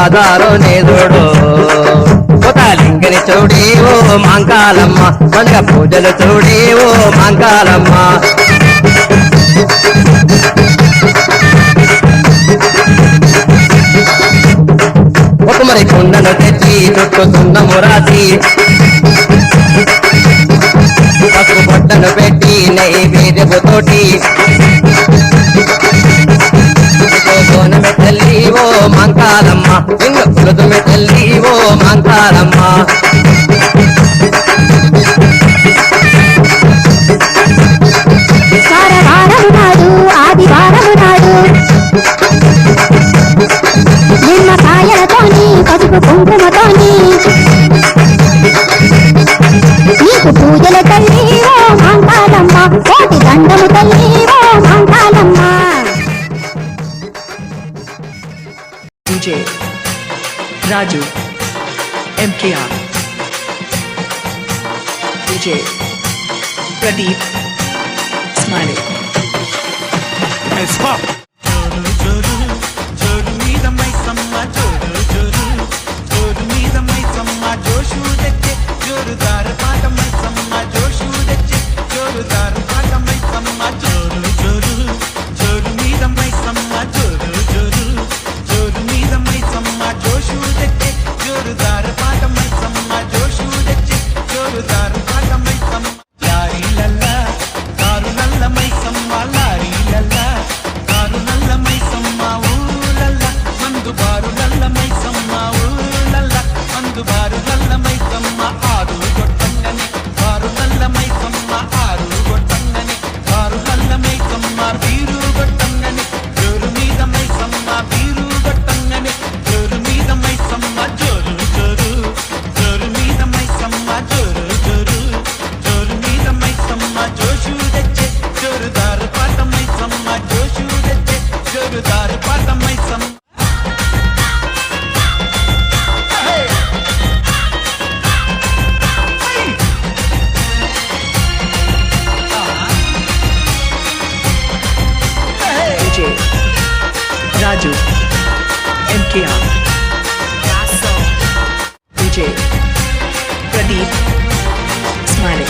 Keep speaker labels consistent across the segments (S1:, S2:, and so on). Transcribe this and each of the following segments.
S1: బజారు నేదుడు లింగని చూడి ఓ మాంకాలమ్మ పండుగ పూజలు చూడి ఓ మాంకాలమ్మ ఒక మరి కుండను తెచ్చి చుట్టూ సున్నము రాసి పసుపు బొట్టను పెట్టి నైవేద్యపు తోటి కోనమె తల్లి ఓ మాంకాలమ్మ ఇంగ కులదుమె తల్లి ఓ మాంకాలమ్మ
S2: వారవారము నాడు ఆదివారము నాడు నిమ్మకాయలతోని పసుపు కుంకుమతోని నీకు పూజల తల్లి ఓ మాంకాలమ్మ కోటి దండము తల్లి ఓ Mankalamma
S3: DJ Raju MKR DJ Pradeep Smiley Raju MKR DJ Pradeep Smiley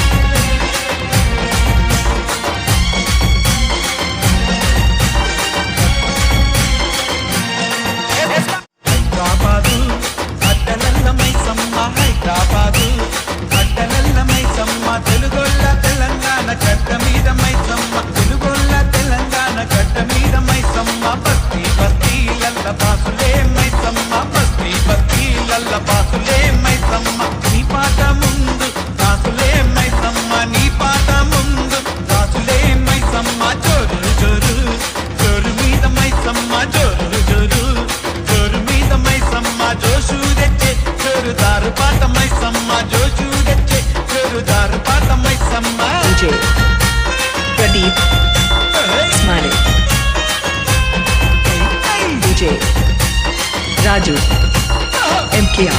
S3: DJ Pradeep Smiley DJ Raju MKR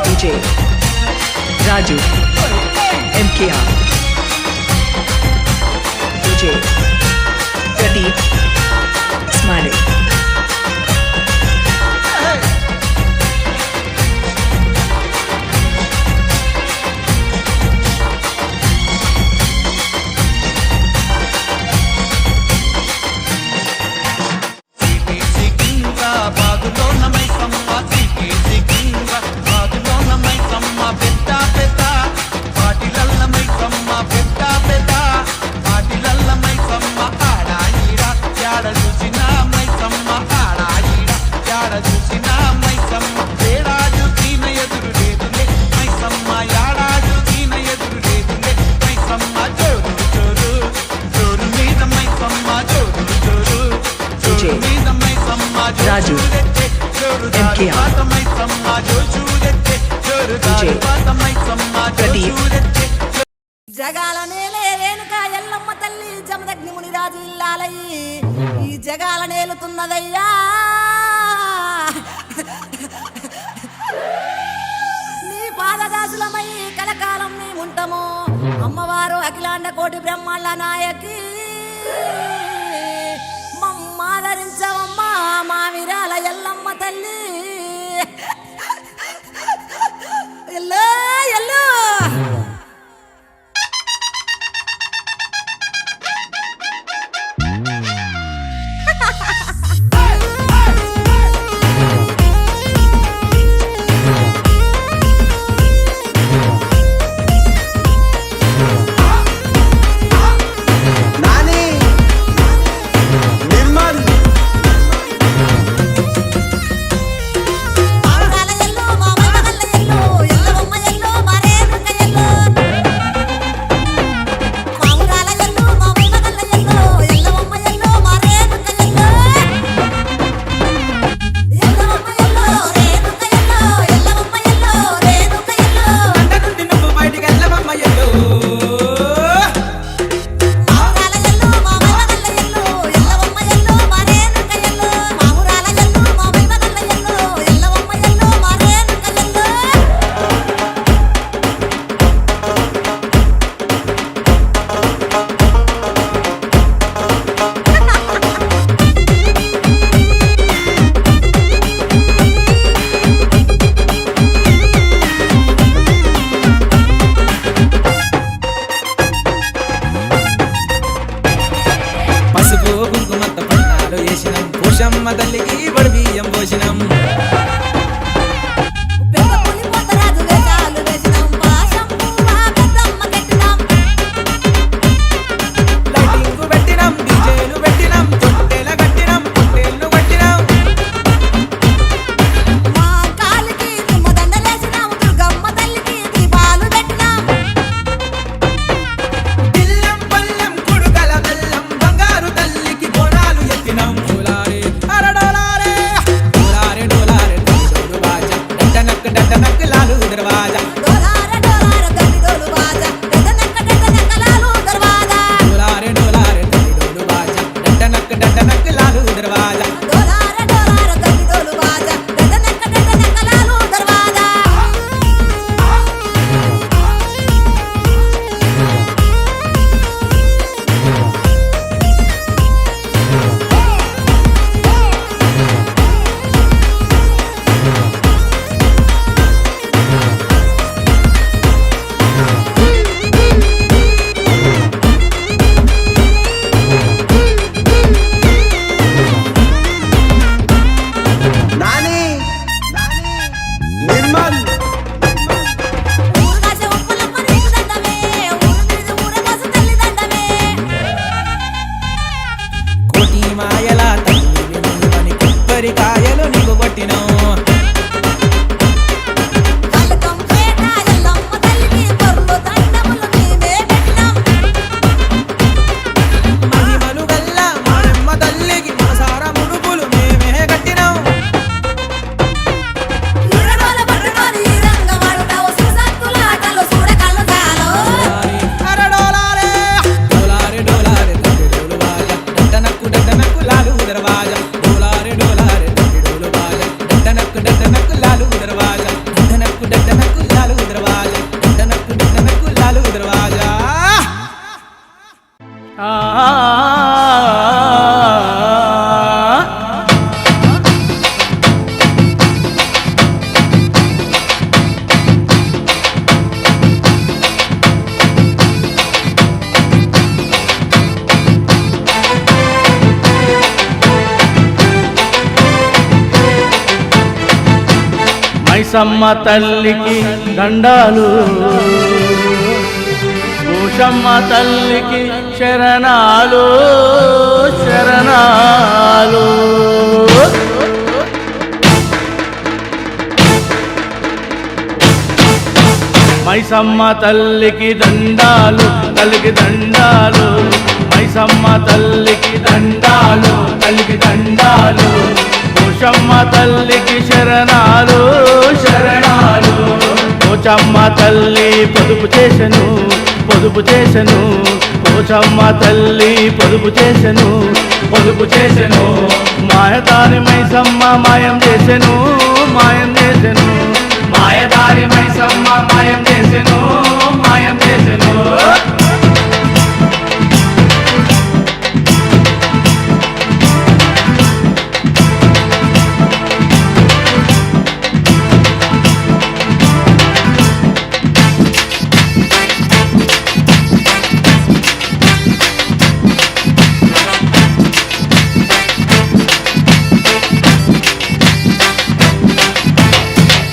S3: DJ Raju MKR Raju, MKR, DJ, Pradeep,
S4: జగాల నేలే రేణుక ఎల్లమ్మ తల్లి జమదగ్ని మునిరాజు ఇల్లాలయ్యి ఈ జగాల నేలుతున్నదయ్యా నీ పాదదాసులమై కలకాలం మేముంటము అమ్మవారు అఖిలాండ కోటి బ్రహ్మాండ నాయకి మమ్మాదరించవమ్మా మా విరాల ఎల్లమ్మ తల్లి ఎల్లో ఎల్లో
S5: పోషమ్మ తల్లికి బడి బియ్యం పోసినం లైటింగ్ పెట్టినం డీజేలు పెట్టినం తొట్టెల కట్టినం పొట్టేళ్ళు కట్టినం
S4: మా కాలికి దండలేసినాం దుర్గమ్మ తల్లికి దీపాలు పెట్టినాం
S5: బిల్లం పల్లెం కుడుకల బెల్లం బంగారు తల్లికి బోనాలు ఎత్తినం డోలారే అరడోలారే డోలారే డోలారే డోలు బాజా డండనక్ లాలు దర్వాజా
S4: డోలార డోలార దండి డోలు బాజా డెడనక్క లాలు దర్వాజా
S5: డోలారే డోలారే డోలు బాజా డండనక్ లాలు దర్వాజా
S4: డోలార డోలార దండి డోలు బాజా డెడనక్క లాలు దర్వాజా
S5: నాని నిర్మల్
S4: ఊరుగాసే ఉప్పలమ్మ నీకు దండమే ఊరు మీద ఊరగాసు తల్లి దండమే
S5: కోటి మాయల తల్లి నీవని కొబ్బరికాయలు నీకు కొట్టినో
S4: కలకం పేట ఎల్లమ్మ తల్లికి బొర్లు దండములు మేమే పెట్టినాం
S5: మహిమలు గల్ల మారమ్మ తల్లికి మనసార ముడుపులు మేమే కట్టినాం
S4: ఈరడోల పట్టుకొని ఈ రంగ వాడుతావు సుసత్తుల ఆటలు చూడకళ్ళు చాలు
S5: అరడోలారే డోలారే డోలారే డోలు బాజా డండనక్ లాలు దర్వాజా డోలారే డోలారే డోలు బాజా డండనక్ లాలు దర్వాజా డండనక్ లాలు దర్వాజా డండనక్ లాలు దర్వాజా
S6: మైసమ్మ తల్లికి దండాలు భూషమ్మ తల్లికి శరణాలు శరణాలు మైసమ్మ తల్లికి దండాలు తల్లికి దండాలు మైసమ్మ తల్లికి దండాలు తల్లికి దండాలు పోషమ్మ తల్లికి శరణాలు శరణాలు. పోచమ్మ తల్లి పొదుపు చేసెను పొదుపు చేసెను. పోచమ్మ తల్లి పొదుపు చేసెను పొదుపు చేసెను. మాయదారి మైసమ్మ మాయం చేసెను మాయం చేసెను. మాయదారి మైసమ్మ మాయం చేసెను మాయం చేసెను.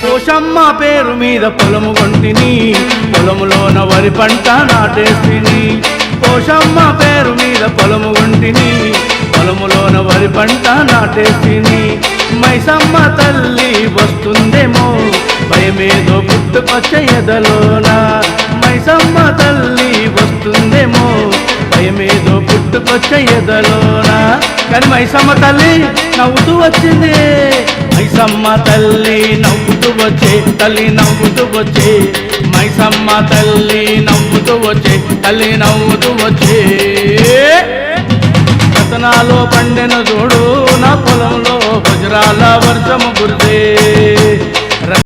S6: పోషమ్మ పేరు మీద పొలము కొంటిని, పొలములోన వరి పంట నాటేస్తిని. పోషమ్మ పేరు మీద పొలము కొంటిని, పొలములోన వరి పంట నాటేస్తిని. మైసమ్మ తల్లి వస్తుందేమో భయమేదో పుట్టుకొచ్చే ఎదలోన. మైసమ్మ తల్లి వస్తుందేమో భయమేదో పుట్టుకొచ్చే ఎదలోన. కానీ మైసమ్మ తల్లి నవ్వుతూ వచ్చింది. మైసమ్మ తల్లి నవ్వుతూ వచ్చే తల్లి నవ్వుతూ వచ్చే. మైసమ్మ తల్లి నవ్వుతూ వచ్చే తల్లి నవ్వుతూ వచ్చే. రతనాలో పండెను చూడు నా పొలంలో వజ్రాల వర్షము కురిసే.